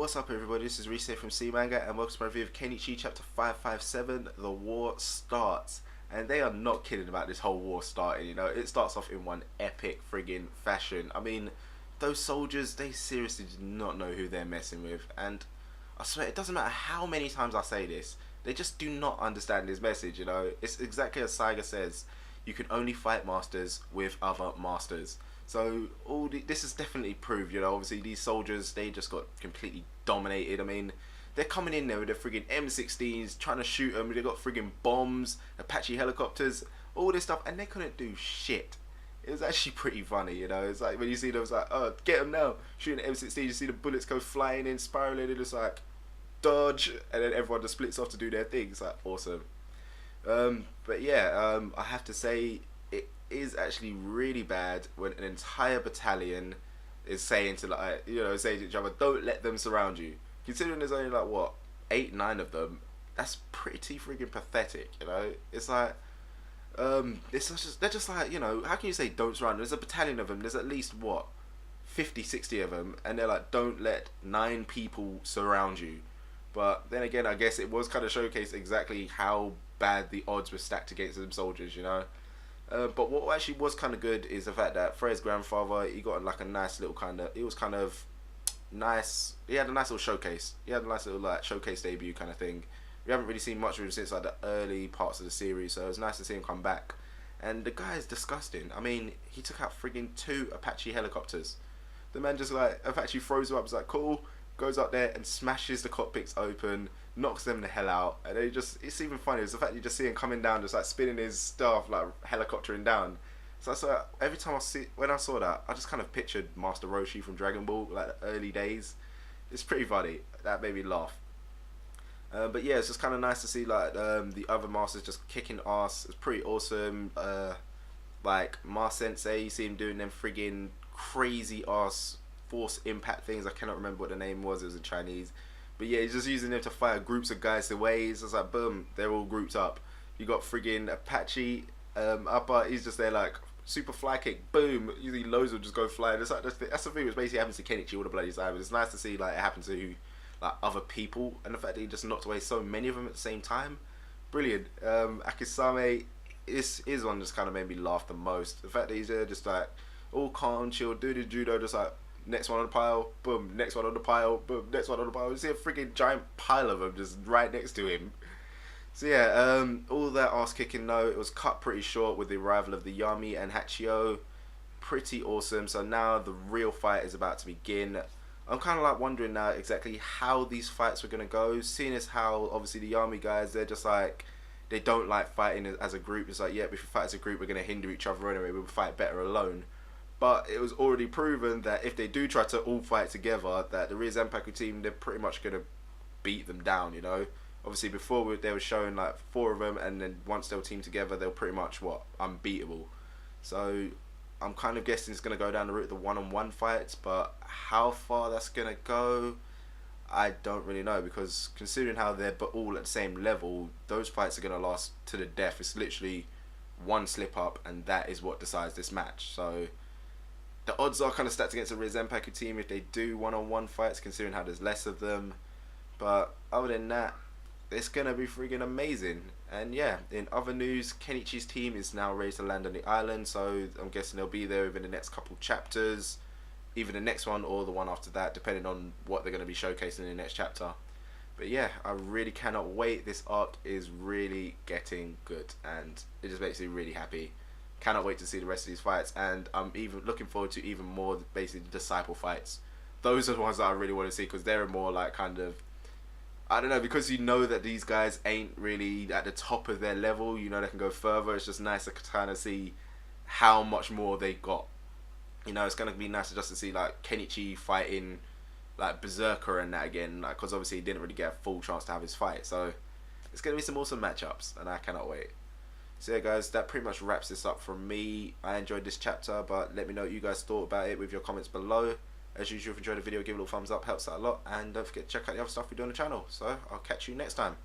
What's up everybody, this is Reese from C Manga and welcome to my review of Kenichi chapter 557, The War Starts. And they are not kidding about this whole war starting, you know. It starts off in one epic friggin' fashion. I mean, those soldiers, they seriously do not know who they're messing with. And I swear, it doesn't matter how many times I say this, they just do not understand this message, you know. It's exactly as Saiga says, you can only fight masters with other masters. So this is definitely proved, you know. Obviously these soldiers, they just got completely dominated. I mean, they're coming in there with their friggin' M16s, trying to shoot them. They got friggin' bombs, Apache helicopters, all this stuff, and they couldn't do shit. It was actually pretty funny, you know. It's like when you see them, it's like, oh, get them now. Shooting an M16, you see the bullets go flying in, spiraling, and it's like, dodge, and then everyone just splits off to do their thing. It's like awesome. But yeah, I have to say, it is actually really bad when an entire battalion is saying to, like, you know, saying to each other, don't let them surround you. Considering there's only like what, 8, 9 of them, that's pretty friggin' pathetic, you know. It's like, they're just like, you know, how can you say don't surround them? There's a battalion of them. There's at least what, 50, 60 of them, and they're like, don't let 9 people surround you. But then again, I guess it was kind of showcased exactly how bad the odds were stacked against them soldiers, you know. But what actually was kind of good is the fact that Freya's grandfather, he got like a nice little kind of, it was kind of nice, he had a nice little showcase. He had a nice little like showcase debut kind of thing. We haven't really seen much of him since like the early parts of the series, so it was nice to see him come back. And the guy is disgusting. I mean, he took out friggin' 2 Apache helicopters. The man just like, Apache throws him up, it's like, cool, goes up there and smashes the cockpits open, knocks them the hell out, and they just, it's even funny, it's the fact you just see him coming down, just like spinning his stuff, like helicoptering down. So every time when I saw that, I just kind of pictured Master Roshi from Dragon Ball, like the early days. It's pretty funny, that made me laugh. But yeah, it's just kind of nice to see like the other masters just kicking ass. It's pretty awesome. Like Mars Sensei, you see him doing them friggin' crazy ass force impact things. I cannot remember what the name was, it was in Chinese. But yeah, he's just using them to fire groups of guys away. It's just like, boom, they're all grouped up. You got friggin' Apache upper, he's just there like, super fly kick, boom, usually loads will just go flying. It's like, that's the thing which basically happens to Kenichi all the bloody time. It's nice to see like it happen to like other people, and the fact that he just knocked away so many of them at the same time, brilliant. Akisame, is one just kind of made me laugh the most. The fact that he's there just like all calm, chill, do the judo, just like next one on the pile, boom, next one on the pile, boom, next one on the pile. You see a freaking giant pile of them just right next to him. So yeah, all that ass kicking though, it was cut pretty short with the arrival of the Yami and Hachio. Pretty awesome. So now the real fight is about to begin. I'm kind of like wondering now exactly how these fights were going to go, seeing as how obviously the Yami guys, they're just like, they don't like fighting as a group. It's like, yeah, if we fight as a group, we're going to hinder each other anyway, we'll fight better alone. But it was already proven that if they do try to all fight together, that the Rear Zanpaku team, they're pretty much going to beat them down, you know. Obviously before they were showing like 4 of them, and then once they were teamed together, they were pretty much, what, unbeatable. So I'm kind of guessing it's going to go down the route of the one-on-one fights, but how far that's going to go, I don't really know, because considering how they're all at the same level, those fights are going to last to the death. It's literally one slip up, and that is what decides this match. So the odds are kind of stacked against the Rear Zanpaku team if they do one-on-one fights, considering how there's less of them. But other than that, it's going to be friggin' amazing. And yeah, in other news, Kenichi's team is now ready to land on the island, so I'm guessing they'll be there within the next couple chapters, either the next one or the one after that, depending on what they're going to be showcasing in the next chapter. But yeah, I really cannot wait. This arc is really getting good, and it just makes me really happy. Cannot wait to see the rest of these fights, and I'm even looking forward to even more, basically, the disciple fights. Those are the ones that I really want to see, because they're more like kind of, I don't know, because you know that these guys ain't really at the top of their level, you know they can go further. It's just nice to kind of see how much more they got. You know, it's going to be nice just to see like Kenichi fighting like Berserker and that again, like, because obviously he didn't really get a full chance to have his fight. So it's going to be some awesome matchups, and I cannot wait. So yeah guys, that pretty much wraps this up from me. I enjoyed this chapter, but let me know what you guys thought about it with your comments below. As usual, if you enjoyed the video, give it a little thumbs up, helps out a lot, and don't forget to check out the other stuff we do on the channel. So I'll catch you next time.